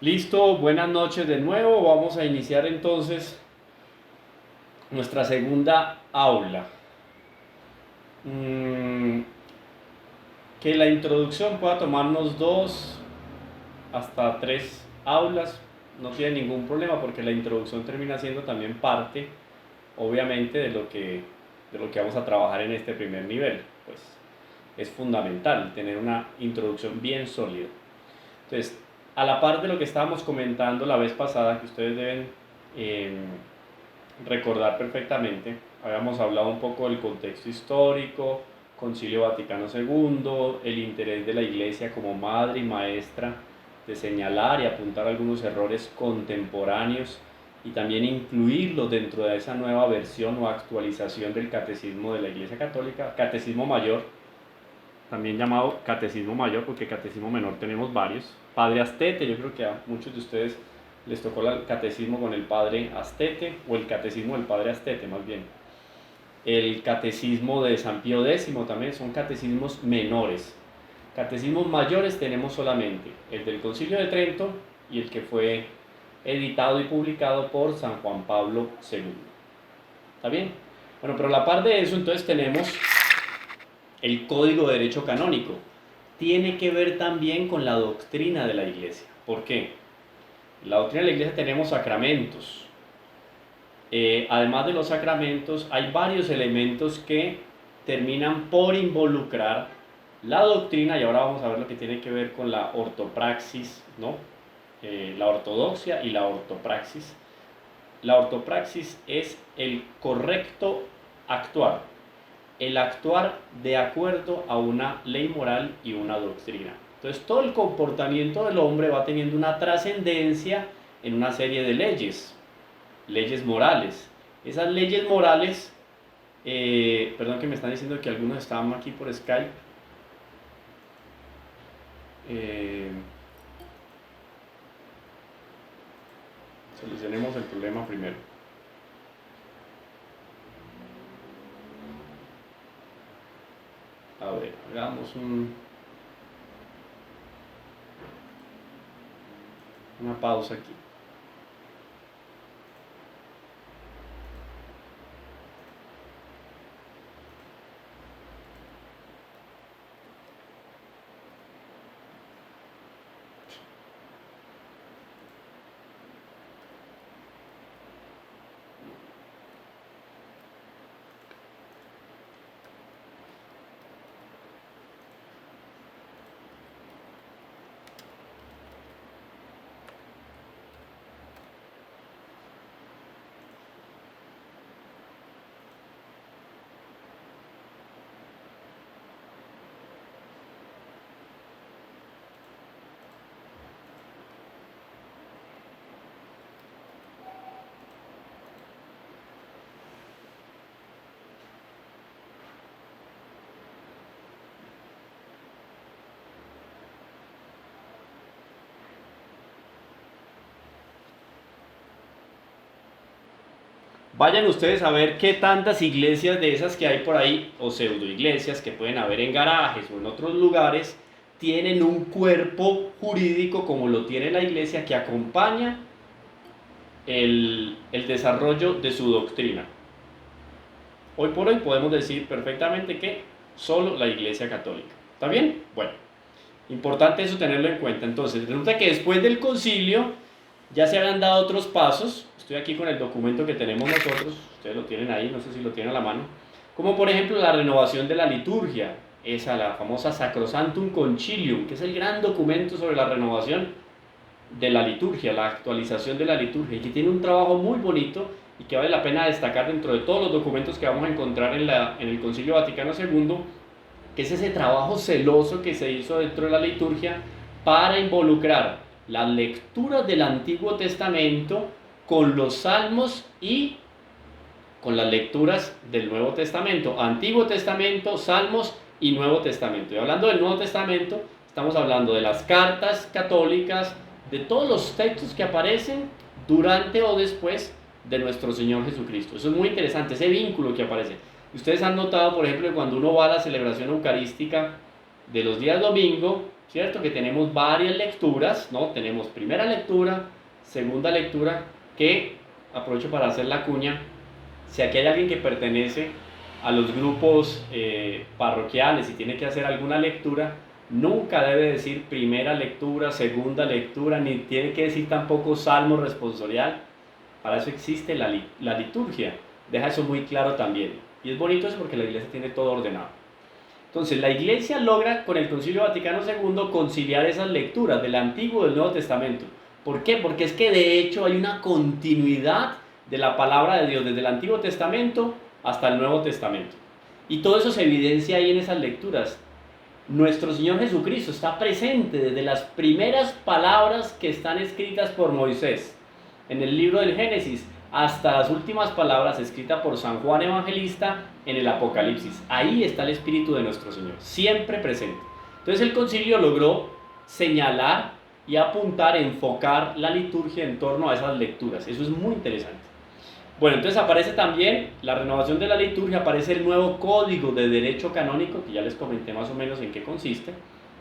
Listo, buenas noches de nuevo. Vamos a iniciar entonces nuestra segunda aula. Que la introducción pueda tomarnos 2 hasta 3 aulas, no tiene ningún problema porque la introducción termina siendo también parte, obviamente, de lo que vamos a trabajar en este primer nivel. Pues es fundamental tener una introducción bien sólida. Entonces, a la par de lo que estábamos comentando la vez pasada, que ustedes deben recordar perfectamente, habíamos hablado un poco del contexto histórico, Concilio Vaticano II, el interés de la Iglesia como madre y maestra de señalar y apuntar algunos errores contemporáneos y también incluirlos dentro de esa nueva versión o actualización del Catecismo de la Iglesia Católica, Catecismo Mayor, también llamado Catecismo Mayor, porque Catecismo Menor tenemos varios. Padre Astete, yo creo que a muchos de ustedes les tocó el catecismo con el Padre Astete, o el Catecismo del Padre Astete más bien. El Catecismo de San Pío X también son catecismos menores. Catecismos mayores tenemos solamente el del Concilio de Trento y el que fue editado y publicado por San Juan Pablo II. ¿Está bien? Bueno, pero a la par de eso, entonces tenemos el Código de Derecho Canónico. Tiene que ver también con la doctrina de la Iglesia. ¿Por qué? En la doctrina de la Iglesia tenemos sacramentos. Además de los sacramentos, hay varios elementos que terminan por involucrar la doctrina, y ahora vamos a ver lo que tiene que ver con la ortopraxis, ¿no? La ortodoxia y la ortopraxis. La ortopraxis es el correcto actuar, el actuar de acuerdo a una ley moral y una doctrina. Entonces todo el comportamiento del hombre va teniendo una trascendencia en una serie de leyes morales. Esas leyes morales, perdón que me están diciendo que algunos estaban aquí por Skype. Solucionemos el problema primero. A ver, hagamos una pausa aquí. Vayan ustedes a ver qué tantas iglesias de esas que hay por ahí, o pseudo iglesias que pueden haber en garajes o en otros lugares, tienen un cuerpo jurídico como lo tiene la iglesia que acompaña el desarrollo de su doctrina. Hoy por hoy podemos decir perfectamente que solo la Iglesia Católica. ¿Está bien? Bueno, importante eso tenerlo en cuenta. Entonces, resulta que después del concilio ya se habían dado otros pasos. Estoy aquí con el documento que tenemos nosotros, ustedes lo tienen ahí, no sé si lo tienen a la mano, como por ejemplo la renovación de la liturgia, esa, la famosa Sacrosanctum Concilium, que es el gran documento sobre la renovación de la liturgia, la actualización de la liturgia, y que tiene un trabajo muy bonito y que vale la pena destacar dentro de todos los documentos que vamos a encontrar en el Concilio Vaticano II, que es ese trabajo celoso que se hizo dentro de la liturgia para involucrar las lecturas del Antiguo Testamento con los salmos y con las lecturas del Nuevo Testamento. Antiguo Testamento, Salmos y Nuevo Testamento. Y hablando del Nuevo Testamento, estamos hablando de las cartas católicas, de todos los textos que aparecen durante o después de nuestro Señor Jesucristo. Eso es muy interesante, ese vínculo que aparece. Ustedes han notado, por ejemplo, que cuando uno va a la celebración eucarística de los días domingo, ¿cierto? Que tenemos varias lecturas, ¿no? Tenemos primera lectura, segunda lectura, que, aprovecho para hacer la cuña, si aquí hay alguien que pertenece a los grupos parroquiales y tiene que hacer alguna lectura, nunca debe decir primera lectura, segunda lectura, ni tiene que decir tampoco salmo responsorial. Para eso existe la liturgia. Deja eso muy claro también. Y es bonito eso porque la iglesia tiene todo ordenado. Entonces, la iglesia logra con el Concilio Vaticano II conciliar esas lecturas del Antiguo y del Nuevo Testamento. ¿Por qué? Porque es que de hecho hay una continuidad de la palabra de Dios desde el Antiguo Testamento hasta el Nuevo Testamento. Y todo eso se evidencia ahí en esas lecturas. Nuestro Señor Jesucristo está presente desde las primeras palabras que están escritas por Moisés en el libro del Génesis hasta las últimas palabras escritas por San Juan Evangelista en el Apocalipsis. Ahí está el Espíritu de nuestro Señor, siempre presente. Entonces el concilio logró señalar y apuntar, enfocar la liturgia en torno a esas lecturas. Eso es muy interesante. Bueno, entonces aparece también la renovación de la liturgia, aparece el nuevo código de derecho canónico, que ya les comenté más o menos en qué consiste.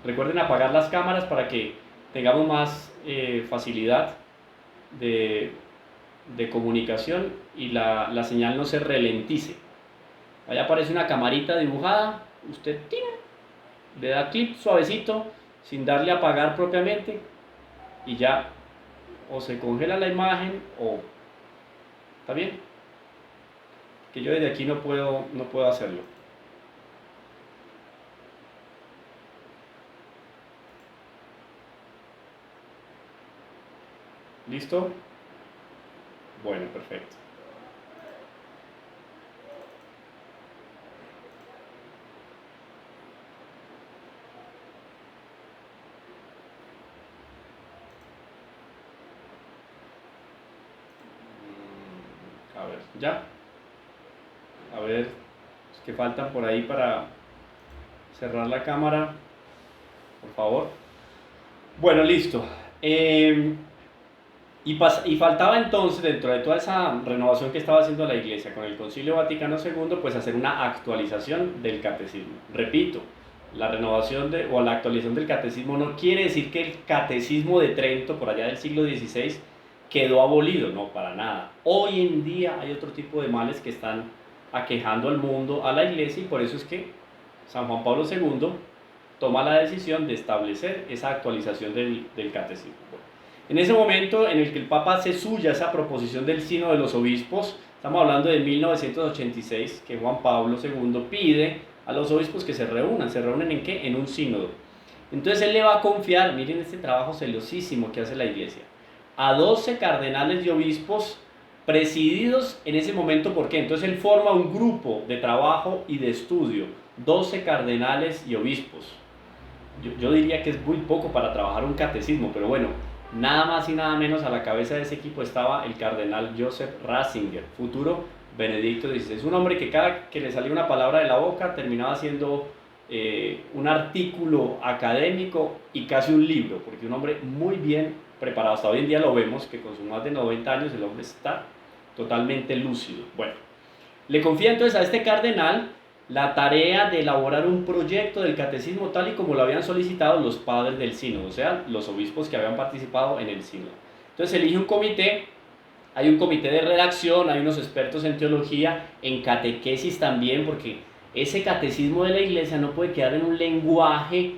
Recuerden apagar las cámaras para que tengamos más facilidad de comunicación y la señal no se ralentice. Ahí aparece una camarita dibujada, usted ¡tim!, le da clic suavecito, sin darle a apagar propiamente, y ya o se congela la imagen o... ¿Está bien? Que yo desde aquí no puedo hacerlo. ¿Listo? Bueno, perfecto. A ver, ¿ya? A ver, los que faltan por ahí para cerrar la cámara, por favor. Bueno, listo. Y faltaba entonces, dentro de toda esa renovación que estaba haciendo la Iglesia con el Concilio Vaticano II, pues hacer una actualización del catecismo. Repito, la renovación o la actualización del catecismo no quiere decir que el catecismo de Trento, por allá del siglo XVI, quedó abolido, no, para nada. Hoy en día hay otro tipo de males que están aquejando al mundo, a la Iglesia, y por eso es que San Juan Pablo II toma la decisión de establecer esa actualización del catecismo. En ese momento en el que el Papa hace suya esa proposición del Sínodo de los Obispos, estamos hablando de 1986, que Juan Pablo II pide a los obispos que se reúnen ¿en qué? En un sínodo. Entonces él le va a confiar, miren este trabajo celosísimo que hace la Iglesia, a 12 cardenales y obispos presididos en ese momento. ¿Por qué? Entonces él forma un grupo de trabajo y de estudio, 12 cardenales y obispos. Yo diría que es muy poco para trabajar un catecismo, pero bueno, nada más y nada menos a la cabeza de ese equipo estaba el cardenal Joseph Ratzinger, futuro Benedicto XVI. Un hombre que cada que le salía una palabra de la boca terminaba siendo un artículo académico y casi un libro, porque un hombre muy bien preparado. Hasta hoy en día lo vemos que con sus más de 90 años el hombre está totalmente lúcido. Bueno, le confía entonces a este cardenal la tarea de elaborar un proyecto del catecismo tal y como lo habían solicitado los padres del sínodo, o sea, los obispos que habían participado en el sínodo. Entonces elige un comité, hay un comité de redacción, hay unos expertos en teología, en catequesis también, porque ese catecismo de la Iglesia no puede quedar en un lenguaje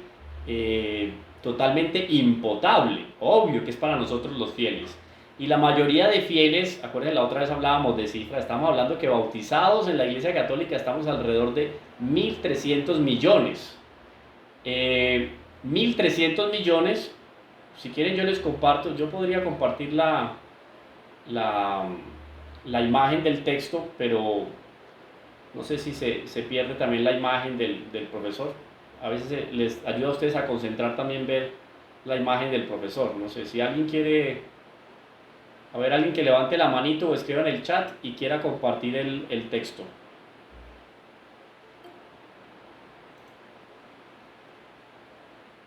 totalmente impotable, obvio que es para nosotros los fieles. Y la mayoría de fieles, acuérdense, la otra vez hablábamos de cifras, estamos hablando que bautizados en la Iglesia Católica estamos alrededor de 1.300 millones. 1.300 millones, si quieren yo les comparto, yo podría compartir la imagen del texto, pero no sé si se pierde también la imagen del profesor. A veces les ayuda a ustedes a concentrar también ver la imagen del profesor. No sé si alguien quiere... A ver, alguien que levante la manito o escriba en el chat y quiera compartir el texto.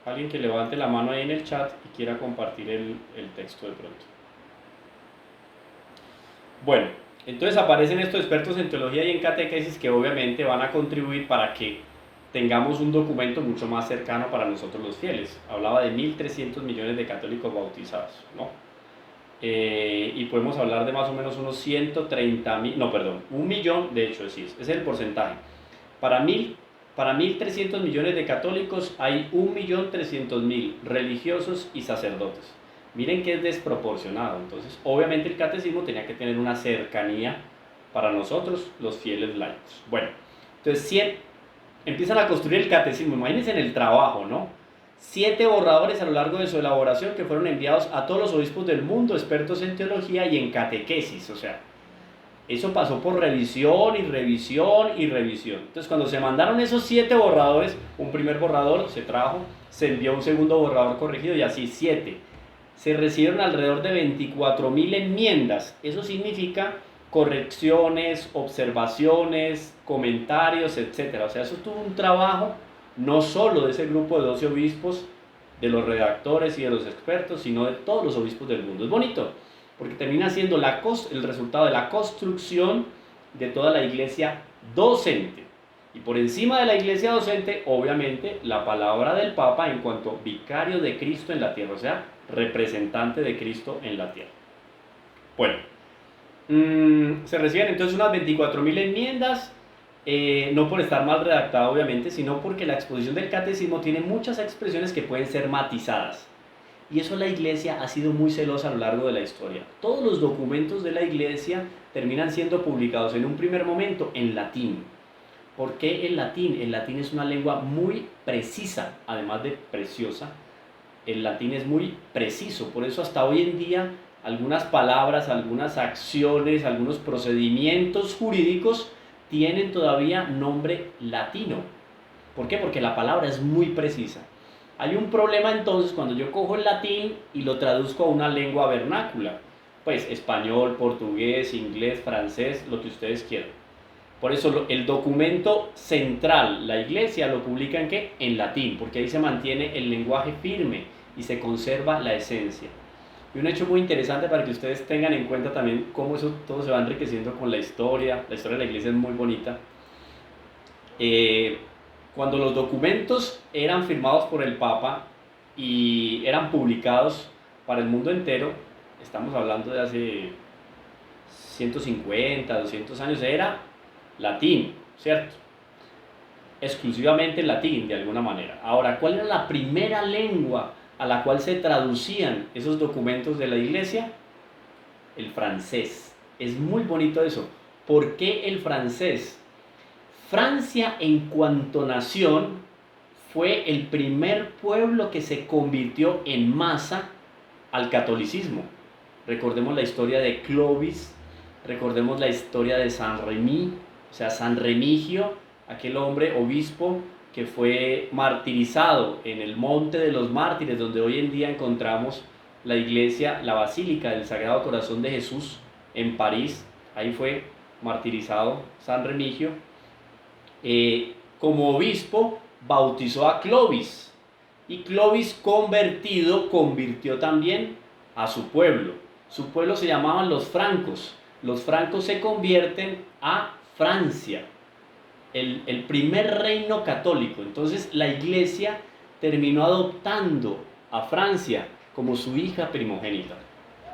Alguien que levante la mano ahí en el chat y quiera compartir el texto de pronto. Bueno, entonces aparecen estos expertos en teología y en catequesis que obviamente van a contribuir para que tengamos un documento mucho más cercano para nosotros los fieles. Hablaba de 1.300 millones de católicos bautizados, ¿no? Y podemos hablar de más o menos unos 130.000, no, perdón, 1.000.000, de hecho, sí, ese es el porcentaje. Para 1.300 millones de católicos hay 1.300.000 religiosos y sacerdotes. Miren que es desproporcionado. Entonces, obviamente el catecismo tenía que tener una cercanía para nosotros, los fieles laicos. Bueno, entonces empiezan a construir el catecismo. Imagínense en el trabajo, ¿no? 7 borradores a lo largo de su elaboración que fueron enviados a todos los obispos del mundo, expertos en teología y en catequesis. O sea, eso pasó por revisión y revisión y revisión. Entonces, cuando se mandaron esos 7 borradores, un primer borrador se trajo, se envió un segundo borrador corregido y así 7. Se recibieron alrededor de 24.000 enmiendas. Eso significa correcciones, observaciones, comentarios, etc. O sea, eso tuvo un trabajo no solo de ese grupo de 12 obispos, de los redactores y de los expertos, sino de todos los obispos del mundo. Es bonito, porque termina siendo el resultado de la construcción de toda la iglesia docente. Y por encima de la iglesia docente, obviamente, la palabra del Papa en cuanto vicario de Cristo en la tierra, o sea, representante de Cristo en la tierra. Bueno, se reciben entonces unas 24.000 enmiendas, no por estar mal redactada obviamente, sino porque la exposición del catecismo tiene muchas expresiones que pueden ser matizadas. Y eso la iglesia ha sido muy celosa a lo largo de la historia. Todos los documentos de la iglesia terminan siendo publicados en un primer momento en latín. ¿Por qué el latín? El latín es una lengua muy precisa, además de preciosa. El latín es muy preciso, por eso hasta hoy en día algunas palabras, algunas acciones, algunos procedimientos jurídicos tienen todavía nombre latino. ¿Por qué? Porque la palabra es muy precisa. Hay un problema entonces cuando yo cojo el latín y lo traduzco a una lengua vernácula, pues español, portugués, inglés, francés, lo que ustedes quieran. Por eso el documento central, la iglesia lo publica ¿en qué? En latín, porque ahí se mantiene el lenguaje firme y se conserva la esencia. Y un hecho muy interesante para que ustedes tengan en cuenta también cómo eso todo se va enriqueciendo con la historia de la iglesia es muy bonita. Cuando los documentos eran firmados por el Papa y eran publicados para el mundo entero, estamos hablando de hace 150, 200 años, era latín, ¿cierto? Exclusivamente latín, de alguna manera. Ahora, ¿cuál era la primera lengua a la cual se traducían esos documentos de la iglesia? El francés. Es muy bonito eso. ¿Por qué el francés? Francia, en cuanto nación, fue el primer pueblo que se convirtió en masa al catolicismo. Recordemos la historia de Clovis, recordemos la historia de San Remi, o sea, San Remigio, aquel hombre obispo que fue martirizado en el Monte de los Mártires, donde hoy en día encontramos la iglesia, la Basílica del Sagrado Corazón de Jesús en París. Ahí fue martirizado San Remigio. Como obispo bautizó a Clovis, y Clovis convirtió también a su pueblo. Su pueblo se llamaban los francos. Los francos se convierten a Francia, el primer reino católico. Entonces la iglesia terminó adoptando a Francia como su hija primogénita.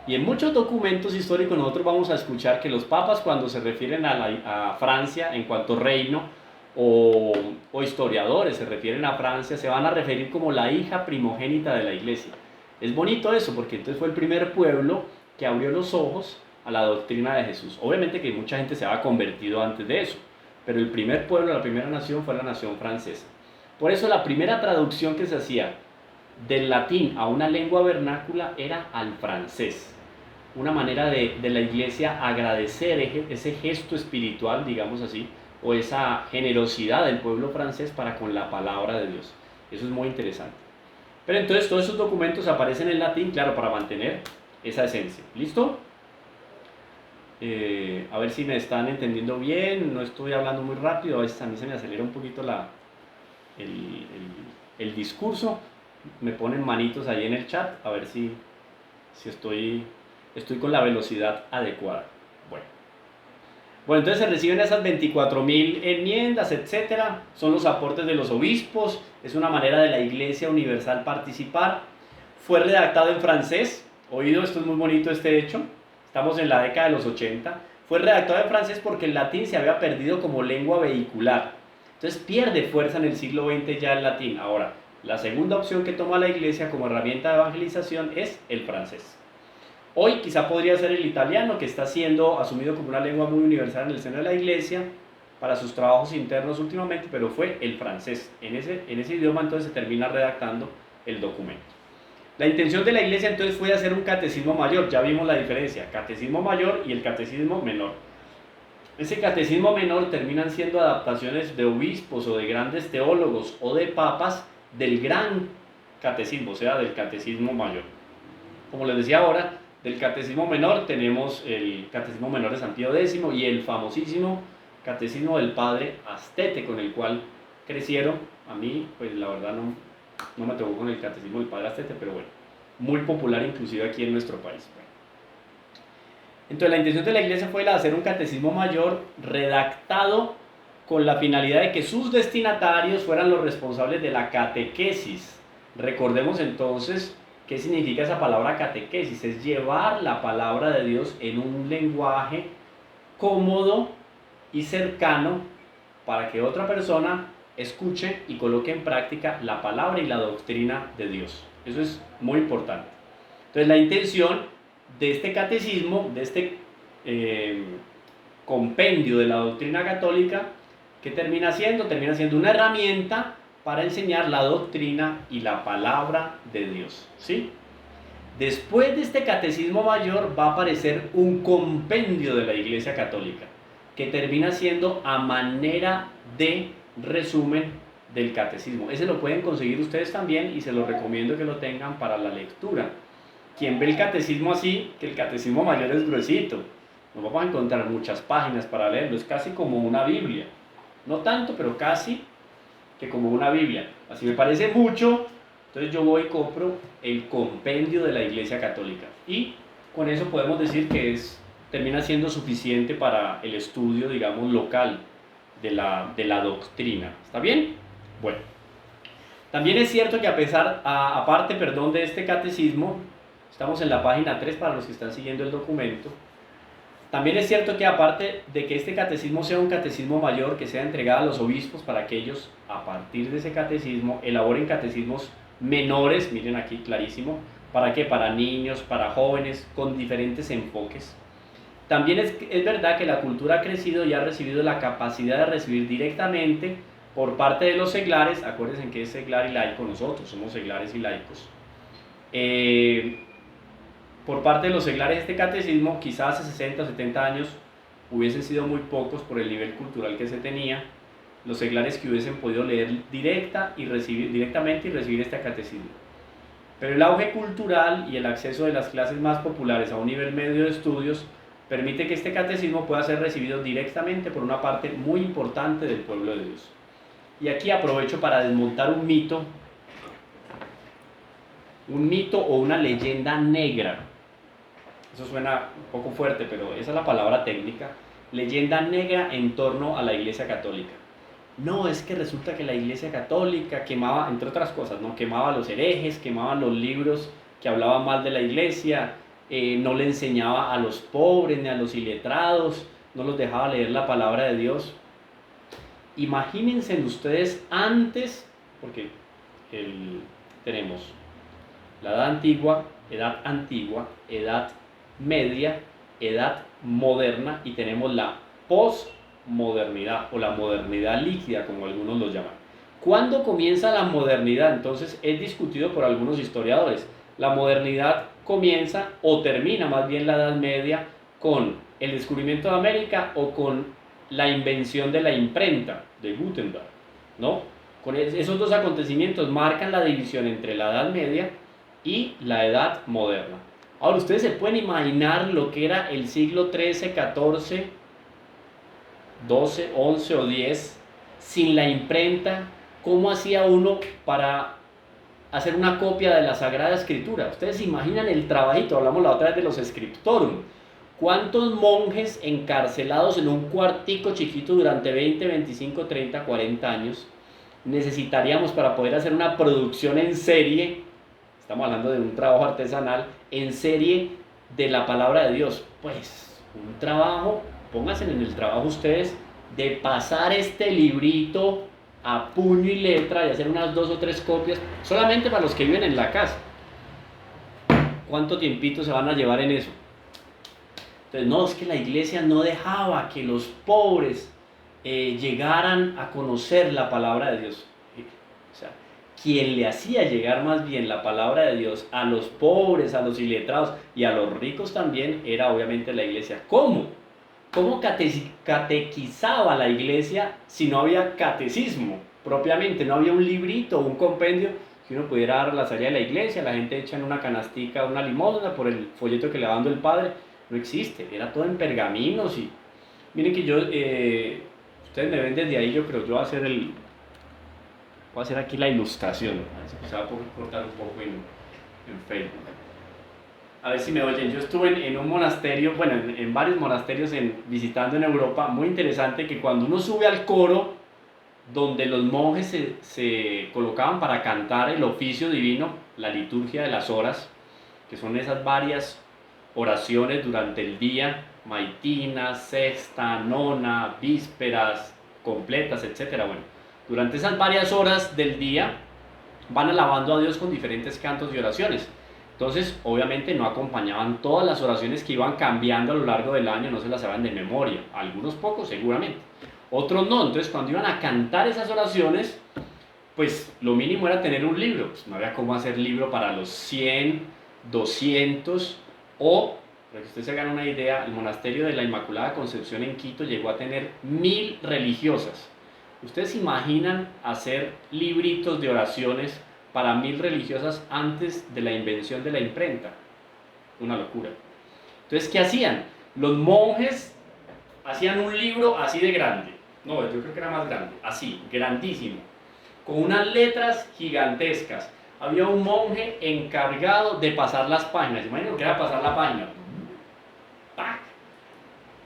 Y en muchos documentos históricos nosotros vamos a escuchar que los papas, cuando se refieren a Francia en cuanto reino, o historiadores se refieren a Francia, se van a referir como la hija primogénita de la iglesia. Es bonito eso, porque entonces fue el primer pueblo que abrió los ojos a la doctrina de Jesús. Obviamente que mucha gente se había convertido antes de eso, pero el primer pueblo, la primera nación fue la nación francesa. Por eso la primera traducción que se hacía del latín a una lengua vernácula era al francés. Una manera de la iglesia agradecer ese gesto espiritual, digamos así, o esa generosidad del pueblo francés para con la palabra de Dios. Eso es muy interesante. Pero entonces todos esos documentos aparecen en latín, claro, para mantener esa esencia. ¿Listo? A ver si me están entendiendo bien, no estoy hablando muy rápido, a veces a mí se me acelera un poquito el discurso. Me ponen manitos ahí en el chat, a ver si estoy con la velocidad adecuada. Bueno, Bueno, entonces se reciben esas 24.000 enmiendas, etcétera. Son los aportes de los obispos. Es una manera de la Iglesia Universal participar. Fue redactado en francés. Oído, esto es muy bonito este hecho. Estamos en la década de los 80. Fue redactado en francés porque el latín se había perdido como lengua vehicular. Entonces pierde fuerza en el siglo XX ya el latín. Ahora, la segunda opción que toma la Iglesia como herramienta de evangelización es el francés. Hoy quizá podría ser el italiano, que está siendo asumido como una lengua muy universal en el seno de la Iglesia para sus trabajos internos últimamente, pero fue el francés. En ese idioma entonces se termina redactando el documento. La intención de la Iglesia entonces fue hacer un catecismo mayor. Ya vimos la diferencia, catecismo mayor y el catecismo menor. Ese catecismo menor terminan siendo adaptaciones de obispos o de grandes teólogos o de papas del gran catecismo, o sea, del catecismo mayor. Como les decía ahora, del catecismo menor tenemos el catecismo menor de San Pío X y el famosísimo catecismo del padre Astete, con el cual crecieron. A mí, pues la verdad no me tocó con el catecismo del padre Astete, pero bueno, muy popular inclusive aquí en nuestro país. Entonces la intención de la Iglesia fue la de hacer un catecismo mayor redactado con la finalidad de que sus destinatarios fueran los responsables de la catequesis. Recordemos entonces qué significa esa palabra catequesis. Es llevar la palabra de Dios en un lenguaje cómodo y cercano para que otra persona escuche y coloque en práctica la palabra y la doctrina de Dios. Eso es muy importante. Entonces la intención de este catecismo, de este compendio de la doctrina católica, ¿qué termina siendo? Termina siendo una herramienta para enseñar la doctrina y la palabra de Dios, ¿sí? Después de este catecismo mayor va a aparecer un compendio de la Iglesia Católica, que termina siendo a manera de resumen del catecismo. Ese lo pueden conseguir ustedes también y se los recomiendo que lo tengan para la lectura. Quien ve el catecismo así, que el catecismo mayor es gruesito, nos vamos a encontrar muchas páginas para leerlo, es casi como una Biblia, no tanto, pero casi que como una Biblia. Así me parece mucho, entonces yo voy y compro el compendio de la Iglesia Católica y con eso podemos decir que termina siendo suficiente para el estudio, digamos, local de la doctrina. ¿Está bien? Bueno, también es cierto que aparte de este catecismo, estamos en la página 3 para los que están siguiendo el documento. También es cierto que aparte de que este catecismo sea un catecismo mayor, que sea entregado a los obispos para que ellos, a partir de ese catecismo, elaboren catecismos menores, miren aquí clarísimo, ¿para qué? Para niños, para jóvenes, con diferentes enfoques. También es verdad que la cultura ha crecido y ha recibido la capacidad de recibir directamente por parte de los seglares. Acuérdense que es seglar y laico, nosotros somos seglares y laicos. Por parte de los seglares este catecismo, quizás hace 60 o 70 años hubiesen sido muy pocos por el nivel cultural que se tenía, los seglares que hubiesen podido leer directamente y recibir este catecismo. Pero el auge cultural y el acceso de las clases más populares a un nivel medio de estudios permite que este catecismo pueda ser recibido directamente por una parte muy importante del pueblo de Dios. Y aquí aprovecho para desmontar un mito o una leyenda negra. Eso suena un poco fuerte, pero esa es la palabra técnica. Leyenda negra en torno a la Iglesia Católica. No, es que resulta que la Iglesia Católica quemaba, entre otras cosas, ¿no? Quemaba a los herejes, quemaba los libros que hablaban mal de la Iglesia, no le enseñaba a los pobres ni a los iletrados, no los dejaba leer la palabra de Dios. Imagínense ustedes antes, porque tenemos la edad antigua, edad media, edad moderna y tenemos la posmodernidad o la modernidad líquida, como algunos lo llaman. ¿Cuándo comienza la modernidad? Entonces es discutido por algunos historiadores. La modernidad comienza o termina más bien la Edad Media con el descubrimiento de América o con la invención de la imprenta de Gutenberg, ¿no? Con esos dos acontecimientos marcan la división entre la Edad Media y la Edad Moderna. Ahora, ustedes se pueden imaginar lo que era el siglo XIII, XIV, XII, XI o X sin la imprenta. ¿Cómo hacía uno para hacer una copia de la Sagrada Escritura? Ustedes se imaginan el trabajito, hablamos la otra vez de los scriptorum. ¿Cuántos monjes encarcelados en un cuartico chiquito durante 20, 25, 30, 40 años necesitaríamos para poder hacer una producción en serie? Estamos hablando de un trabajo artesanal en serie de la palabra de Dios. Pues un trabajo, pónganse en el trabajo ustedes, de pasar este librito a puño y letra y hacer unas 2 o 3 copias, solamente para los que viven en la casa. ¿Cuánto tiempito se van a llevar en eso? Entonces, no, es que la iglesia no dejaba que los pobres llegaran a conocer la palabra de Dios. O sea, quien le hacía llegar más bien la palabra de Dios a los pobres, a los iletrados y a los ricos también, era obviamente la iglesia. ¿Cómo? ¿Cómo catequizaba la iglesia si no había catecismo propiamente? No había un librito o un compendio que uno pudiera dar a la salida de la iglesia, la gente echa en una canastica una limosna por el folleto que le va dando el padre. No existe, era todo en pergaminos. Y miren que yo, ustedes me ven desde ahí, yo creo, yo voy a hacer aquí la ilustración, a ver si se va a cortar un poco en Facebook. A ver si me oyen. Yo estuve en un monasterio, bueno, en varios monasterios visitando en Europa, muy interesante, que cuando uno sube al coro, donde los monjes se colocaban para cantar el oficio divino, la liturgia de las horas, que son esas varias oraciones durante el día, maitina, sexta, nona, vísperas, completas, etc. Bueno, durante esas varias horas del día van alabando a Dios con diferentes cantos y oraciones. Entonces, obviamente no acompañaban todas las oraciones que iban cambiando a lo largo del año, no se las saben de memoria, algunos pocos seguramente, otros no. Entonces, cuando iban a cantar esas oraciones, pues lo mínimo era tener un libro. Pues no había cómo hacer libro para los 100, 200 o, para que ustedes se hagan una idea, el monasterio de la Inmaculada Concepción en Quito llegó a tener 1000 religiosas. ¿Ustedes se imaginan hacer libritos de oraciones para 1000 religiosas antes de la invención de la imprenta? Una locura. Entonces, ¿qué hacían? Los monjes hacían un libro así de grande. No, yo creo que era más grande, así, grandísimo, con unas letras gigantescas. Había un monje encargado de pasar las páginas. Imagínense lo que era pasar la página. ¡Pac!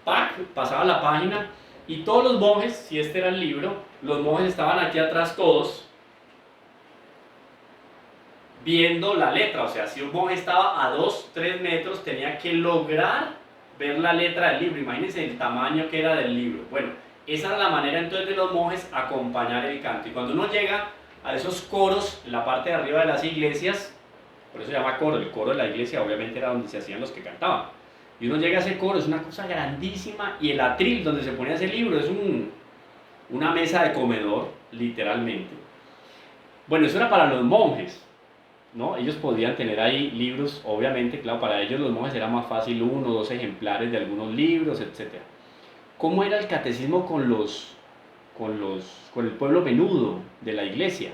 ¡Pac! Pasaba la página y todos los monjes, si este era el libro, los monjes estaban aquí atrás todos viendo la letra. O sea, si un monje estaba a 2, 3 metros, tenía que lograr ver la letra del libro. Imagínense el tamaño que era del libro. Bueno, esa era la manera entonces de los monjes acompañar el canto. Y cuando uno llega a esos coros en la parte de arriba de las iglesias, por eso se llama coro, el coro de la iglesia obviamente era donde se hacían los que cantaban. Y uno llega a ese coro, es una cosa grandísima, y el atril donde se ponía ese libro es una mesa de comedor, literalmente. Bueno, eso era para los monjes, ¿no? Ellos podían tener ahí libros, obviamente, claro, para ellos los monjes era más fácil 1 o 2 ejemplares de algunos libros, etc. ¿Cómo era el catecismo con el pueblo menudo de la iglesia?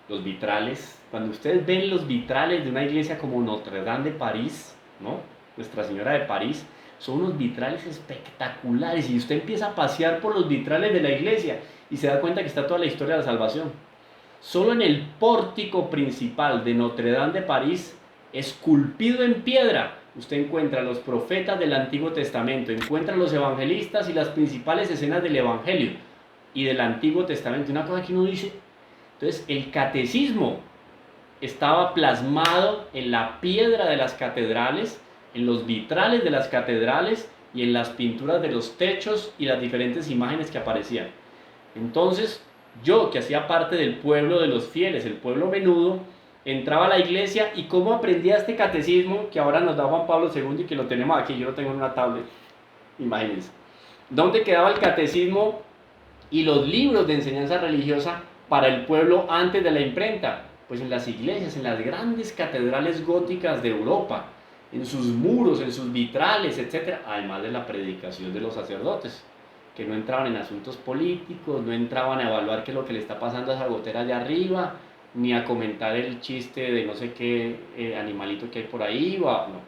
Los vitrales. Cuando ustedes ven los vitrales de una iglesia como Notre Dame de París, ¿no? Nuestra Señora de París, son unos vitrales espectaculares, y usted empieza a pasear por los vitrales de la iglesia y se da cuenta que está toda la historia de la salvación. Solo en el pórtico principal de Notre Dame de París, esculpido en piedra, usted encuentra los profetas del Antiguo Testamento, encuentra los evangelistas y las principales escenas del Evangelio y del Antiguo Testamento. Una cosa que uno dice. Entonces, el catecismo estaba plasmado en la piedra de las catedrales, en los vitrales de las catedrales y en las pinturas de los techos y las diferentes imágenes que aparecían. Entonces, yo, que hacía parte del pueblo de los fieles, el pueblo menudo, entraba a la iglesia, y cómo aprendía este catecismo que ahora nos da Juan Pablo II y que lo tenemos aquí, yo lo tengo en una tablet, imagínense. ¿Dónde quedaba el catecismo y los libros de enseñanza religiosa para el pueblo antes de la imprenta? Pues en las iglesias, en las grandes catedrales góticas de Europa, en sus muros, en sus vitrales, etc. Además de la predicación de los sacerdotes, que no entraban en asuntos políticos, no entraban a evaluar qué es lo que le está pasando a esa gotera allá arriba, ni a comentar el chiste de no sé qué animalito que hay por ahí, no.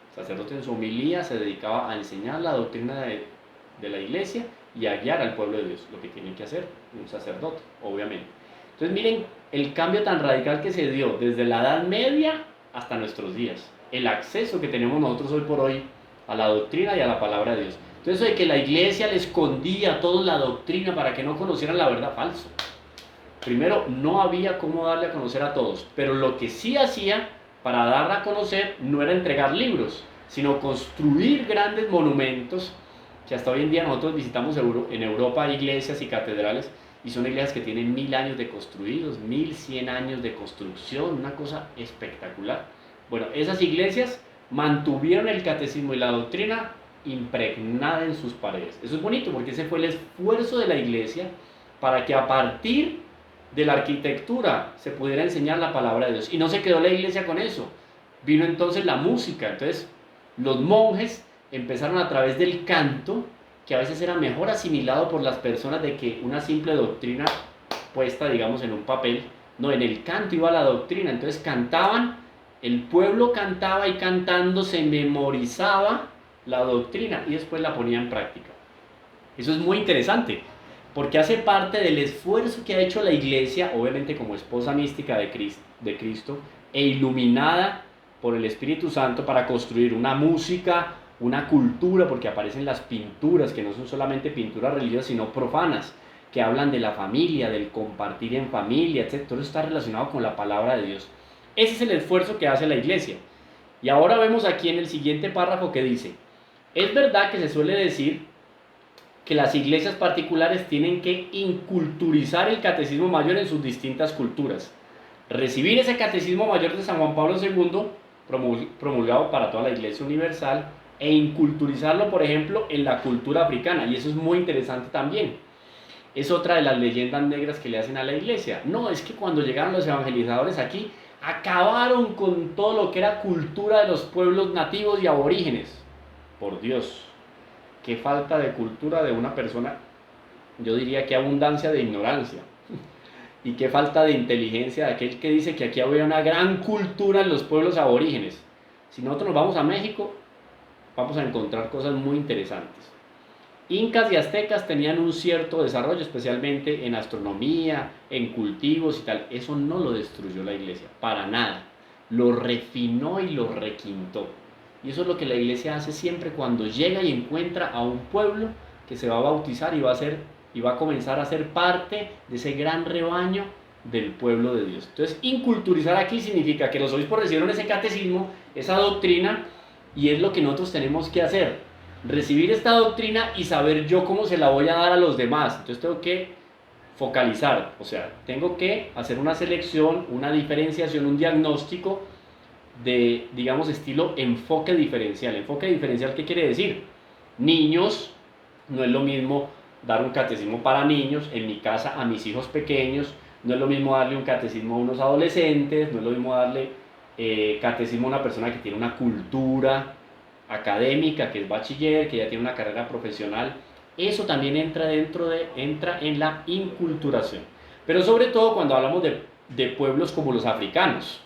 El sacerdote en su homilía se dedicaba a enseñar la doctrina de la iglesia y a guiar al pueblo de Dios, lo que tiene que hacer un sacerdote, obviamente. Entonces miren el cambio tan radical que se dio desde la Edad Media hasta nuestros días. El acceso que tenemos nosotros hoy por hoy a la doctrina y a la palabra de Dios. Entonces, eso de que la iglesia le escondía a todos la doctrina para que no conocieran la verdad, falso. Primero, no había cómo darle a conocer a todos, pero lo que sí hacía para darla a conocer no era entregar libros, sino construir grandes monumentos, que hasta hoy en día nosotros visitamos en Europa iglesias y catedrales, y son iglesias que tienen 1000 años de construidos, 1100 años de construcción, una cosa espectacular. Bueno, esas iglesias mantuvieron el catecismo y la doctrina impregnada en sus paredes. Eso es bonito porque ese fue el esfuerzo de la iglesia para que a partir de la arquitectura se pudiera enseñar la palabra de Dios. Y no se quedó la iglesia con eso. Vino entonces la música. Entonces los monjes empezaron a través del canto, que a veces era mejor asimilado por las personas de que una simple doctrina puesta, digamos, en un papel. No, en el canto iba la doctrina. Entonces cantaban, el pueblo cantaba y cantando se memorizaba la doctrina y después la ponía en práctica. Eso es muy interesante, porque hace parte del esfuerzo que ha hecho la iglesia, obviamente como esposa mística de Cristo e iluminada por el Espíritu Santo para construir una música, una cultura, porque aparecen las pinturas, que no son solamente pinturas religiosas, sino profanas, que hablan de la familia, del compartir en familia, etc. Todo eso está relacionado con la palabra de Dios. Ese es el esfuerzo que hace la iglesia. Y ahora vemos aquí en el siguiente párrafo que dice: es verdad que se suele decir que las iglesias particulares tienen que inculturizar el catecismo mayor en sus distintas culturas. Recibir ese catecismo mayor de San Juan Pablo II, promulgado para toda la iglesia universal, e inculturizarlo, por ejemplo, en la cultura africana. Y eso es muy interesante también. Es otra de las leyendas negras que le hacen a la iglesia. No, es que cuando llegaron los evangelizadores aquí, acabaron con todo lo que era cultura de los pueblos nativos y aborígenes. Por Dios, qué falta de cultura de una persona, yo diría que abundancia de ignorancia, y qué falta de inteligencia de aquel que dice que aquí había una gran cultura en los pueblos aborígenes. Si nosotros nos vamos a México, vamos a encontrar cosas muy interesantes. Incas y aztecas tenían un cierto desarrollo, especialmente en astronomía, en cultivos y tal. Eso no lo destruyó la iglesia, para nada. Lo refinó y lo requintó. Y eso es lo que la iglesia hace siempre cuando llega y encuentra a un pueblo que se va a bautizar y va a comenzar a ser parte de ese gran rebaño del pueblo de Dios. Entonces, inculturizar aquí significa que los obispos recibieron ese catecismo, esa doctrina, y es lo que nosotros tenemos que hacer. Recibir esta doctrina y saber yo cómo se la voy a dar a los demás. Entonces tengo que focalizar, o sea, tengo que hacer una selección, una diferenciación, un diagnóstico de, digamos, estilo enfoque diferencial. Enfoque diferencial, ¿qué quiere decir? Niños, no es lo mismo dar un catecismo para niños, en mi casa a mis hijos pequeños, no es lo mismo darle un catecismo a unos adolescentes, no es lo mismo darle catecismo a una persona que tiene una cultura académica, que es bachiller, que ya tiene una carrera profesional. Eso también entra en la inculturación. Pero sobre todo cuando hablamos de pueblos como los africanos.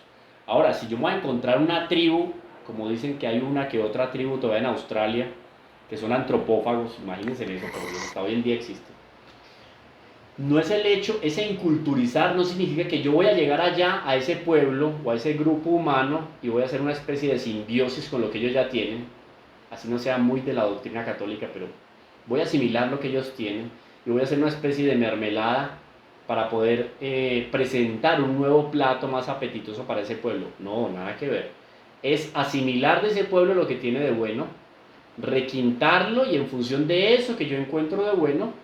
Ahora, si yo me voy a encontrar una tribu, como dicen que hay una que otra tribu todavía en Australia, que son antropófagos, imagínense eso, porque hasta hoy en día existe. No es el hecho, ese inculturizar no significa que yo voy a llegar allá a ese pueblo o a ese grupo humano y voy a hacer una especie de simbiosis con lo que ellos ya tienen, así no sea muy de la doctrina católica, pero voy a asimilar lo que ellos tienen y voy a hacer una especie de mermelada para poder presentar un nuevo plato más apetitoso para ese pueblo. No, nada que ver. Es asimilar de ese pueblo lo que tiene de bueno, requintarlo y en función de eso que yo encuentro de bueno,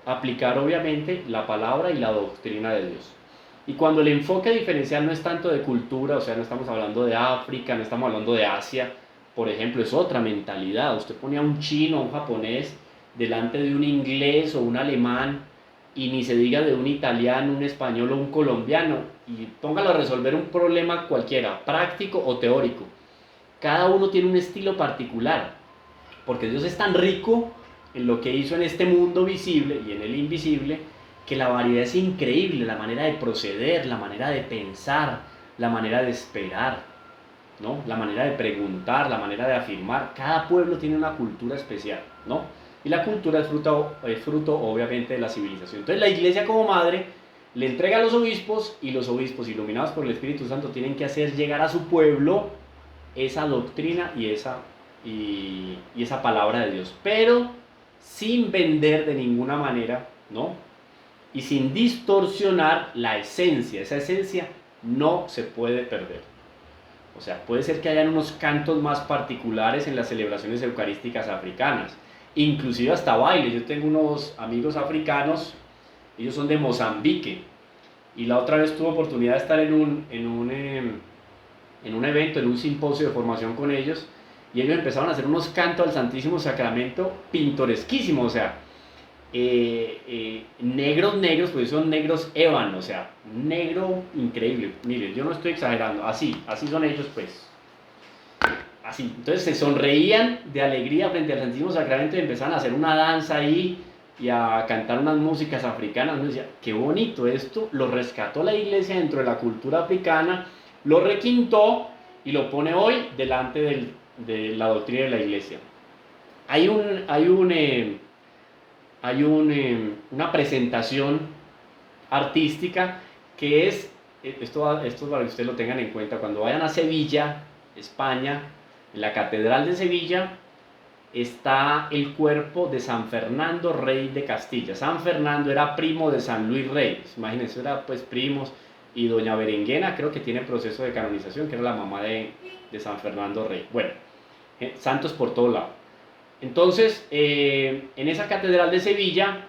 aplicar obviamente la palabra y la doctrina de Dios. Y cuando el enfoque diferencial no es tanto de cultura, o sea, no estamos hablando de África, no estamos hablando de Asia, por ejemplo, es otra mentalidad. Usted pone a un chino, a un japonés, delante de un inglés o un alemán, y ni se diga de un italiano, un español o un colombiano, y póngalo a resolver un problema cualquiera, práctico o teórico. Cada uno tiene un estilo particular, porque Dios es tan rico en lo que hizo en este mundo visible y en el invisible, que la variedad es increíble, la manera de proceder, la manera de pensar, la manera de esperar, ¿no? La manera de preguntar, la manera de afirmar. Cada pueblo tiene una cultura especial, ¿no? Y la cultura es fruto obviamente de la civilización. Entonces la iglesia como madre le entrega a los obispos, y los obispos iluminados por el Espíritu Santo tienen que hacer llegar a su pueblo esa doctrina y esa y esa palabra de Dios, pero sin vender de ninguna manera, ¿no? Y sin distorsionar la esencia. Esa esencia no se puede perder. O sea, puede ser que hayan unos cantos más particulares en las celebraciones eucarísticas africanas, inclusive hasta baile. Yo tengo unos amigos africanos, ellos son de Mozambique, y la otra vez tuve oportunidad de estar en un evento, en un simposio de formación con ellos, y ellos empezaron a hacer unos cantos al Santísimo Sacramento pintoresquísimos, o sea, negros, pues son negros ébano, o sea, negro increíble. Miren, yo no estoy exagerando, así son ellos, pues. Así, entonces se sonreían de alegría frente al Santísimo Sacramento y empezaban a hacer una danza ahí y a cantar unas músicas africanas. Uno decía, qué bonito, esto lo rescató la iglesia dentro de la cultura africana, lo requintó y lo pone hoy delante de la doctrina de la iglesia. Hay una presentación artística que es, esto para que ustedes lo tengan en cuenta, cuando vayan a Sevilla, España, en la Catedral de Sevilla está el cuerpo de San Fernando, rey de Castilla. San Fernando era primo de San Luis Rey, imagínense, era pues primos, y doña Berenguena creo que tiene proceso de canonización, que era la mamá de San Fernando Rey. Bueno, santos por todo lado. Entonces, en esa catedral de Sevilla,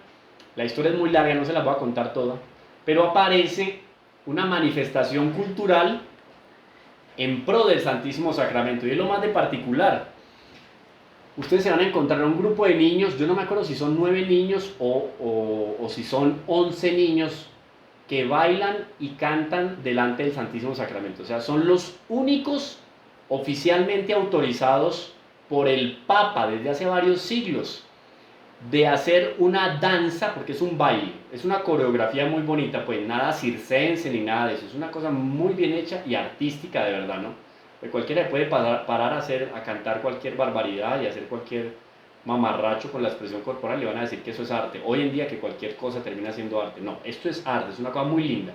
la historia es muy larga, no se la voy a contar toda, pero aparece una manifestación cultural en pro del Santísimo Sacramento, y es lo más de particular. Ustedes se van a encontrar un grupo de niños, yo no me acuerdo si son 9 niños o si son 11 niños que bailan y cantan delante del Santísimo Sacramento. O sea, son los únicos oficialmente autorizados por el Papa desde hace varios siglos de hacer una danza, porque es un baile, es una coreografía muy bonita, pues nada circense ni nada de eso, es una cosa muy bien hecha y artística de verdad, ¿no? Pues cualquiera puede parar a cantar cualquier barbaridad y hacer cualquier mamarracho con la expresión corporal, le van a decir que eso es arte. Hoy en día que cualquier cosa termina siendo arte, no, esto es arte, es una cosa muy linda.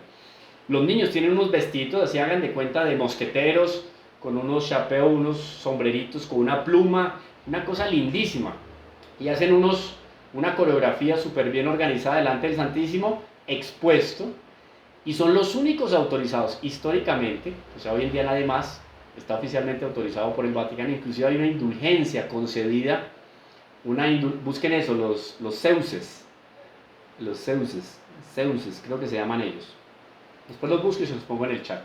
Los niños tienen unos vestidos, así hagan de cuenta, de mosqueteros, con unos chapeos, unos sombreritos, con una pluma, una cosa lindísima. Y hacen una coreografía súper bien organizada delante del Santísimo, expuesto, y son los únicos autorizados históricamente, o sea, hoy en día nadie más está oficialmente autorizado por el Vaticano, inclusive hay una indulgencia concedida, busquen eso, los Zeuses, creo que se llaman ellos. Después los busco y se los pongo en el chat.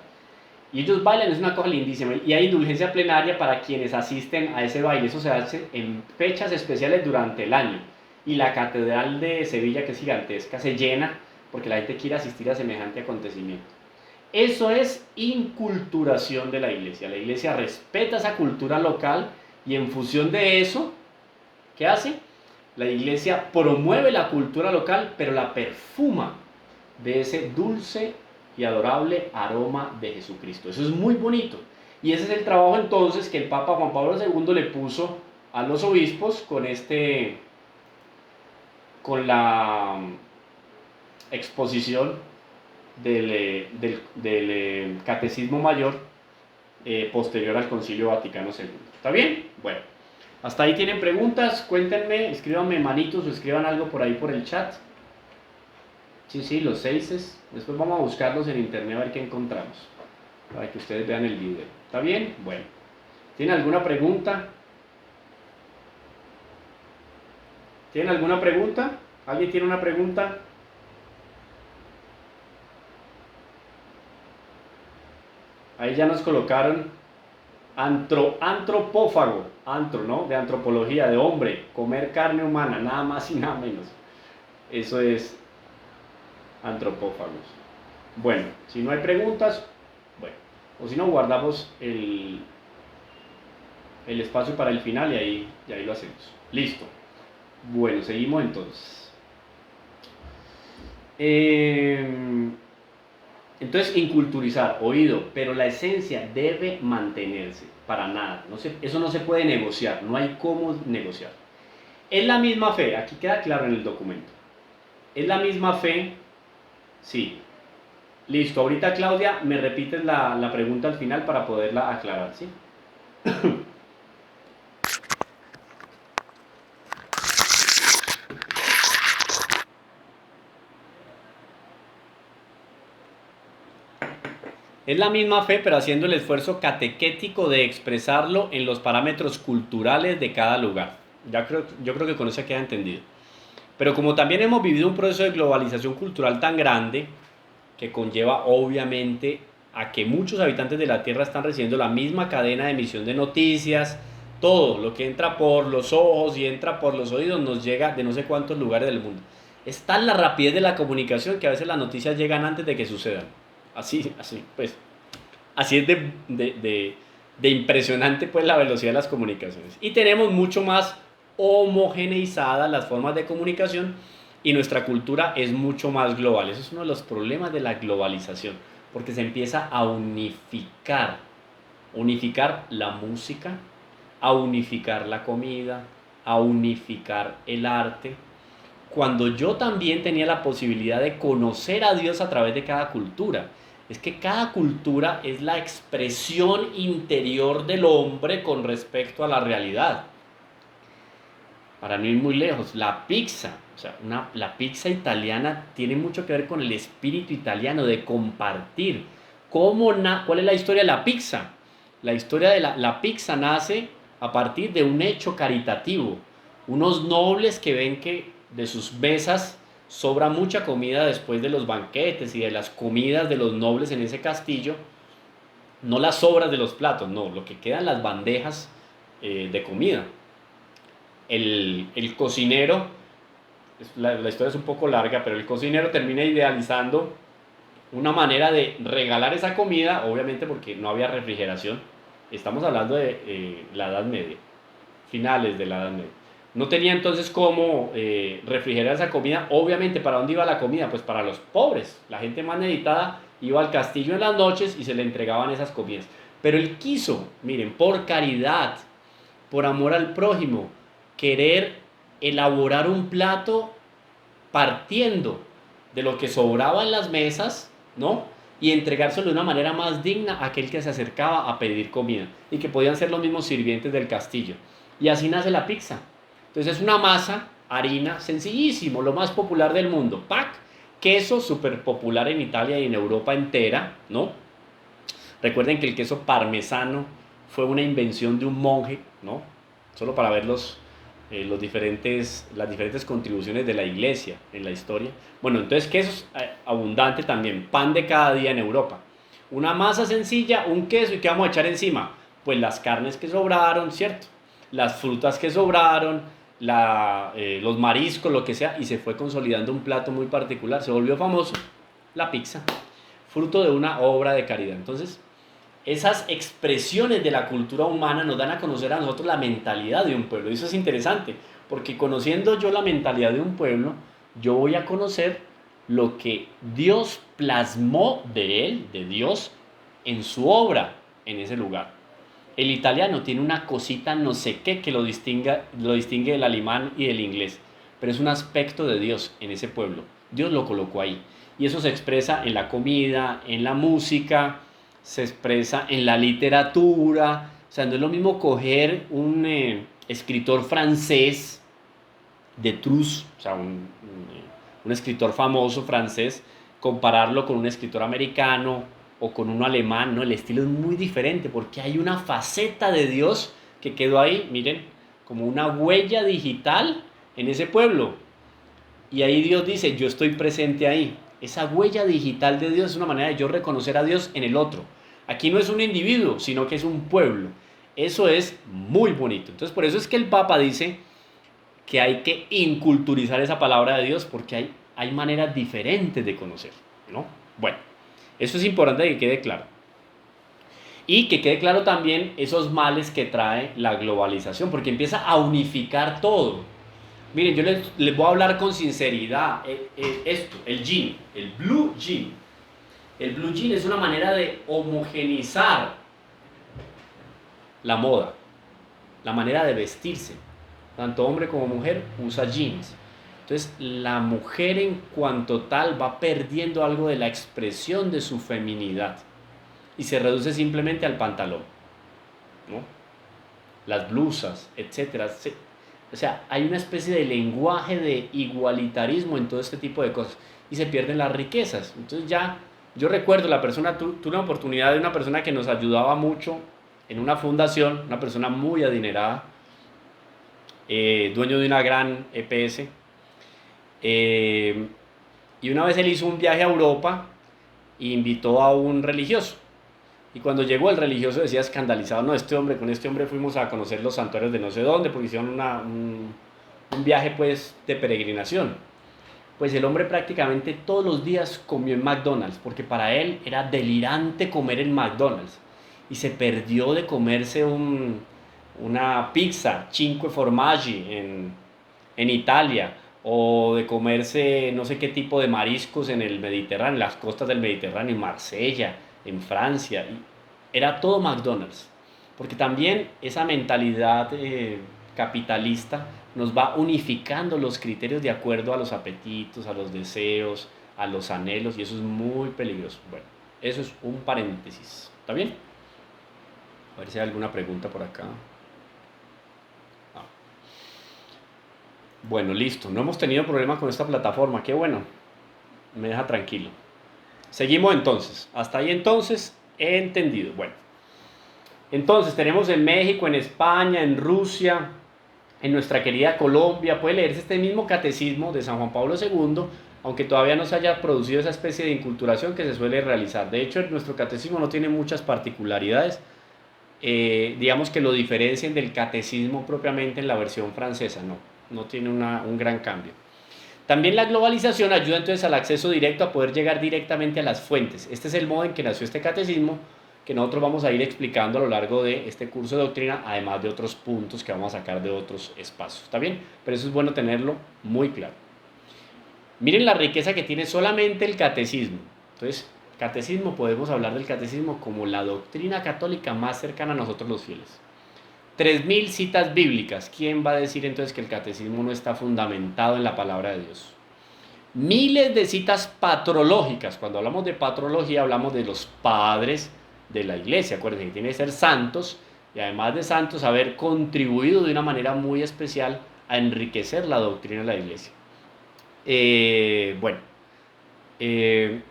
Y ellos bailan, es una cosa lindísima. Y hay indulgencia plenaria para quienes asisten a ese baile. Eso se hace en fechas especiales durante el año. Y la catedral de Sevilla, que es gigantesca, se llena porque la gente quiere asistir a semejante acontecimiento. Eso es inculturación de la iglesia. La iglesia respeta esa cultura local y en función de eso, ¿qué hace? La iglesia promueve la cultura local, pero la perfuma de ese dulce y adorable aroma de Jesucristo. Eso es muy bonito. Y ese es el trabajo entonces que el Papa Juan Pablo II le puso a los obispos con la exposición del Catecismo Mayor posterior al Concilio Vaticano II. ¿Está bien? Bueno, hasta ahí tienen preguntas, cuéntenme, escríbanme manitos o escriban algo por ahí por el chat. Sí, los 6. Después vamos a buscarlos en internet a ver qué encontramos, para que ustedes vean el video. ¿Está bien? Bueno. ¿Tienen alguna pregunta? ¿Tienen alguna pregunta? ¿Alguien tiene una pregunta? Ahí ya nos colocaron antropófago, ¿no? De antropología, de hombre, comer carne humana, nada más y nada menos. Eso es antropófagos. Bueno, si no hay preguntas, bueno, o si no, guardamos el espacio para el final y ahí lo hacemos. Listo. Bueno, seguimos entonces. Entonces, inculturizar, oído, pero la esencia debe mantenerse, para nada. Eso no se puede negociar, no hay cómo negociar. Es la misma fe, aquí queda claro en el documento. Es la misma fe, sí. Listo, ahorita Claudia, me repites la pregunta al final para poderla aclarar, ¿sí? Es la misma fe, pero haciendo el esfuerzo catequético de expresarlo en los parámetros culturales de cada lugar. Yo creo que con eso queda entendido. Pero como también hemos vivido un proceso de globalización cultural tan grande, que conlleva obviamente a que muchos habitantes de la Tierra están recibiendo la misma cadena de emisión de noticias, todo lo que entra por los ojos y entra por los oídos nos llega de no sé cuántos lugares del mundo. Es tal la rapidez de la comunicación que a veces las noticias llegan antes de que sucedan. Así, pues, así es de impresionante pues la velocidad de las comunicaciones. Y tenemos mucho más homogeneizadas las formas de comunicación y nuestra cultura es mucho más global. Eso es uno de los problemas de la globalización, porque se empieza a unificar la música, a unificar la comida, a unificar el arte, cuando yo también tenía la posibilidad de conocer a Dios a través de cada cultura. Es que cada cultura es la expresión interior del hombre con respecto a la realidad. Para no ir muy lejos, la pizza, o sea, la pizza italiana tiene mucho que ver con el espíritu italiano de compartir. ¿Cuál es la historia de la pizza? La historia de la pizza nace a partir de un hecho caritativo. Unos nobles que ven que de sus mesas sobra mucha comida después de los banquetes y de las comidas de los nobles en ese castillo, no las sobras de los platos, no, lo que quedan las bandejas de comida. El cocinero, la historia es un poco larga, pero el cocinero termina idealizando una manera de regalar esa comida, obviamente porque no había refrigeración. Estamos hablando de la Edad Media, finales de la Edad Media. No tenía entonces cómo refrigerar esa comida. Obviamente, ¿para dónde iba la comida? Pues para los pobres. La gente más necesitada iba al castillo en las noches y se le entregaban esas comidas. Pero él quiso, miren, por caridad, por amor al prójimo, querer elaborar un plato partiendo de lo que sobraba en las mesas, ¿no? Y entregárselo de una manera más digna a aquel que se acercaba a pedir comida y que podían ser los mismos sirvientes del castillo. Y así nace la pizza. Entonces es una masa, harina, sencillísimo, lo más popular del mundo. ¡Pac! Queso súper popular en Italia y en Europa entera, ¿no? Recuerden que el queso parmesano fue una invención de un monje, ¿no? Solo para ver las diferentes contribuciones de la iglesia en la historia. Bueno, entonces queso es abundante también, pan de cada día en Europa. Una masa sencilla, un queso y ¿qué vamos a echar encima? Pues las carnes que sobraron, ¿cierto? Las frutas que sobraron, los mariscos, lo que sea, y se fue consolidando un plato muy particular. Se volvió famoso la pizza, fruto de una obra de caridad. Entonces, esas expresiones de la cultura humana nos dan a conocer a nosotros la mentalidad de un pueblo. Y eso es interesante, porque conociendo yo la mentalidad de un pueblo, yo voy a conocer lo que Dios plasmó de él, de Dios, en su obra en ese lugar. El italiano tiene una cosita no sé qué que lo distingue del alemán y del inglés, pero es un aspecto de Dios en ese pueblo. Dios lo colocó ahí. Y eso se expresa en la comida, en la música, se expresa en la literatura. O sea, no es lo mismo coger un escritor francés de Proust, o sea, un escritor famoso francés, compararlo con un escritor americano o con uno alemán, ¿no? El estilo es muy diferente porque hay una faceta de Dios que quedó ahí, miren, como una huella digital en ese pueblo. Y ahí Dios dice, yo estoy presente ahí. Esa huella digital de Dios es una manera de yo reconocer a Dios en el otro. Aquí no es un individuo, sino que es un pueblo. Eso es muy bonito. Entonces, por eso es que el Papa dice que hay que inculturizar esa palabra de Dios porque hay maneras diferentes de conocer, ¿no? Bueno, eso es importante que quede claro. Y que quede claro también esos males que trae la globalización, porque empieza a unificar todo. Miren, yo les voy a hablar con sinceridad. Esto, el jean, el blue jean. El blue jean es una manera de homogenizar la moda, la manera de vestirse. Tanto hombre como mujer usa jeans. Entonces, la mujer en cuanto tal va perdiendo algo de la expresión de su feminidad y se reduce simplemente al pantalón, ¿no? Las blusas, etcétera. O sea, hay una especie de lenguaje de igualitarismo en todo este tipo de cosas y se pierden las riquezas. Entonces ya Yo recuerdo la persona, tuve la oportunidad de una persona que nos ayudaba mucho en una fundación, una persona muy adinerada, dueño de una gran EPS, y una vez él hizo un viaje a Europa e invitó a un religioso. Y cuando llegó el religioso decía escandalizado, no, con este hombre fuimos a conocer los santuarios de no sé dónde, porque hicieron un viaje pues de peregrinación. Pues el hombre prácticamente todos los días comió en McDonald's, porque para él era delirante comer en McDonald's. Y se perdió de comerse una pizza, cinque formaggi en Italia, o de comerse no sé qué tipo de mariscos en el Mediterráneo, en las costas del Mediterráneo, en Marsella, en Francia. Y era todo McDonald's, porque también esa mentalidad capitalista nos va unificando los criterios de acuerdo a los apetitos, a los deseos, a los anhelos, y eso es muy peligroso. Bueno, eso es un paréntesis. ¿Está bien? A ver si hay alguna pregunta por acá. No. Bueno, listo. No hemos tenido problema con esta plataforma. Qué bueno. Me deja tranquilo. Seguimos entonces. Hasta ahí entonces he entendido. Bueno. Entonces tenemos en México, en España, en Rusia, en nuestra querida Colombia. Puede leerse este mismo catecismo de San Juan Pablo II, aunque todavía no se haya producido esa especie de inculturación que se suele realizar. De hecho, nuestro catecismo no tiene muchas particularidades, digamos que lo diferencien del catecismo propiamente en la versión francesa, no tiene un gran cambio. También la globalización ayuda entonces al acceso directo a poder llegar directamente a las fuentes. Este es el modo en que nació este catecismo, que nosotros vamos a ir explicando a lo largo de este curso de doctrina, además de otros puntos que vamos a sacar de otros espacios. ¿Está bien? Pero eso es bueno tenerlo muy claro. Miren la riqueza que tiene solamente el catecismo. Entonces, catecismo, podemos hablar del catecismo como la doctrina católica más cercana a nosotros los fieles. 3000 citas bíblicas. ¿Quién va a decir entonces que el catecismo no está fundamentado en la palabra de Dios? Miles de citas patrológicas. Cuando hablamos de patrología hablamos de los padres de la iglesia. Acuérdense que tiene que ser santos y además de santos haber contribuido de una manera muy especial a enriquecer la doctrina de la iglesia.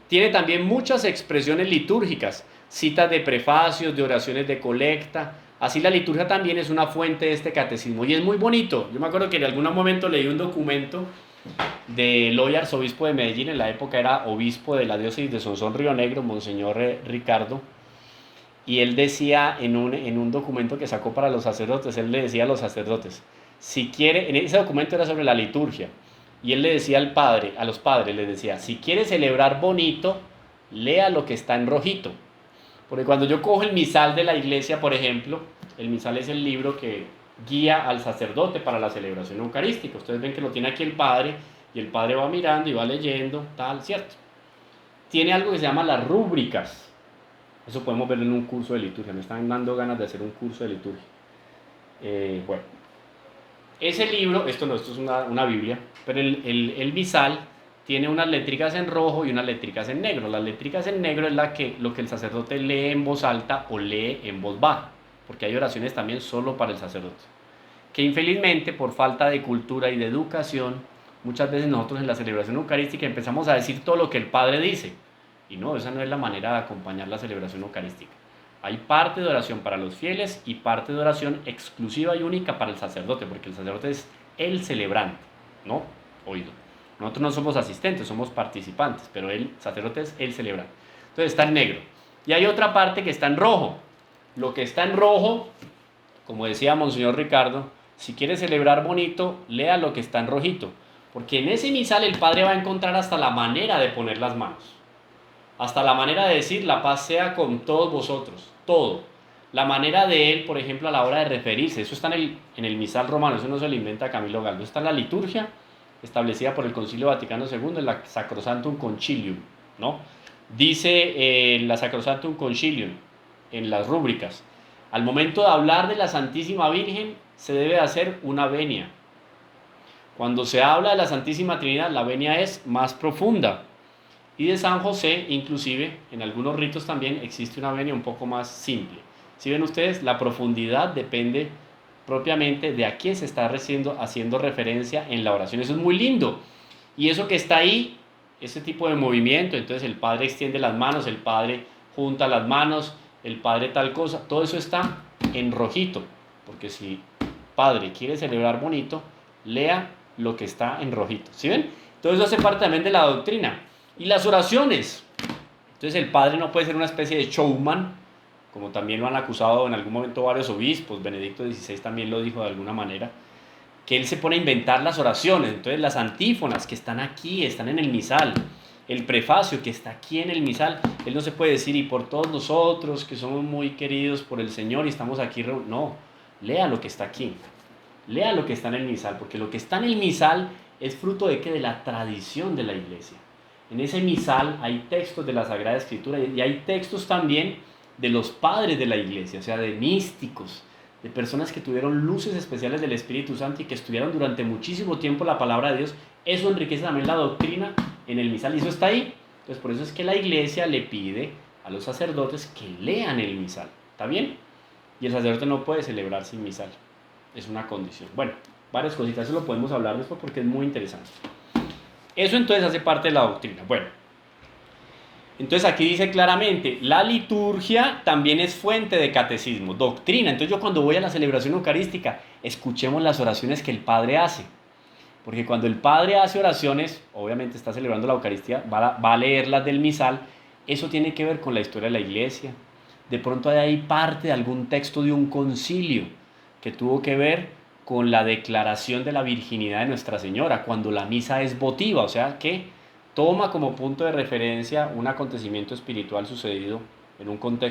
Tiene también muchas expresiones litúrgicas, citas de prefacios, de oraciones de colecta. Así la liturgia también es una fuente de este catecismo y es muy bonito. Yo me acuerdo que en algún momento leí un documento del hoy arzobispo de Medellín, en la época era obispo de la diócesis de Sonsón Río Negro, Monseñor Ricardo, y él decía en un documento que sacó para los sacerdotes, él le decía a los sacerdotes, si quiere, en ese documento era sobre la liturgia, y él le decía a los padres, les decía, si quiere celebrar bonito, lea lo que está en rojito. Porque cuando yo cojo el misal de la iglesia, por ejemplo, el misal es el libro que guía al sacerdote para la celebración eucarística. Ustedes ven que lo tiene aquí el padre, y el padre va mirando y va leyendo, tal, ¿cierto? Tiene algo que se llama las rúbricas. Eso podemos verlo en un curso de liturgia. Me están dando ganas de hacer un curso de liturgia. Bueno, ese libro, esto es una Biblia, pero el misal tiene unas letricas en rojo y unas letricas en negro. Las letricas en negro es lo que el sacerdote lee en voz alta o lee en voz baja, porque hay oraciones también solo para el sacerdote. Que infelizmente, por falta de cultura y de educación, muchas veces nosotros en la celebración eucarística empezamos a decir todo lo que el Padre dice. Y no, esa no es la manera de acompañar la celebración eucarística. Hay parte de oración para los fieles y parte de oración exclusiva y única para el sacerdote, porque el sacerdote es el celebrante, ¿no? Oído. Nosotros no somos asistentes, somos participantes, pero el sacerdote es el celebrante. Entonces está en negro. Y hay otra parte que está en rojo. Lo que está en rojo, como decía Monseñor Ricardo, si quiere celebrar bonito, lea lo que está en rojito. Porque en ese misal el Padre va a encontrar hasta la manera de poner las manos. Hasta la manera de decir, la paz sea con todos vosotros. Todo. La manera de él, por ejemplo, a la hora de referirse. Eso está en el misal romano, eso no se lo inventa Camilo Galdo. Está en la liturgia establecida por el Concilio Vaticano II en la Sacrosanctum Concilium, ¿no? Dice la Sacrosanctum Concilium en las rúbricas, al momento de hablar de la Santísima Virgen se debe hacer una venia. Cuando se habla de la Santísima Trinidad, la venia es más profunda. Y de San José, inclusive, en algunos ritos también existe una venia un poco más simple. Si ven ustedes, la profundidad depende propiamente de a quién se está haciendo referencia en la oración. Eso es muy lindo. Y eso que está ahí ese tipo de movimiento, entonces el padre extiende las manos, el padre junta las manos, el padre tal cosa, todo eso está en rojito, porque si padre quiere celebrar bonito, lea lo que está en rojito, ¿sí ven? Todo eso hace parte también de la doctrina. Y las oraciones, entonces el padre no puede ser una especie de showman, como también lo han acusado en algún momento varios obispos, Benedicto XVI también lo dijo de alguna manera, que él se pone a inventar las oraciones, entonces las antífonas que están aquí, están en el misal, el prefacio que está aquí en el misal, él no se puede decir, y por todos nosotros que somos muy queridos por el Señor y estamos aquí, no, lea lo que está aquí, lea lo que está en el misal, porque lo que está en el misal es fruto de ¿qué? De la tradición de la iglesia. En ese misal hay textos de la Sagrada Escritura y hay textos también de los padres de la iglesia, o sea, de místicos, de personas que tuvieron luces especiales del Espíritu Santo y que estudiaron durante muchísimo tiempo la palabra de Dios. Eso enriquece también la doctrina en el misal y eso está ahí. Entonces por eso es que la iglesia le pide a los sacerdotes que lean el misal, ¿está bien? Y el sacerdote no puede celebrar sin misal, es una condición. Bueno, varias cositas, eso lo podemos hablar después porque es muy interesante. Eso entonces hace parte de la doctrina. Bueno, entonces aquí dice claramente, la liturgia también es fuente de catecismo, doctrina. Entonces yo cuando voy a la celebración eucarística, escuchemos las oraciones que el Padre hace. Porque cuando el Padre hace oraciones, obviamente está celebrando la Eucaristía, va a leerlas del misal, eso tiene que ver con la historia de la iglesia. De pronto hay ahí parte de algún texto de un concilio que tuvo que ver con la declaración de la virginidad de Nuestra Señora, cuando la misa es votiva, o sea que toma como punto de referencia un acontecimiento espiritual sucedido en un contexto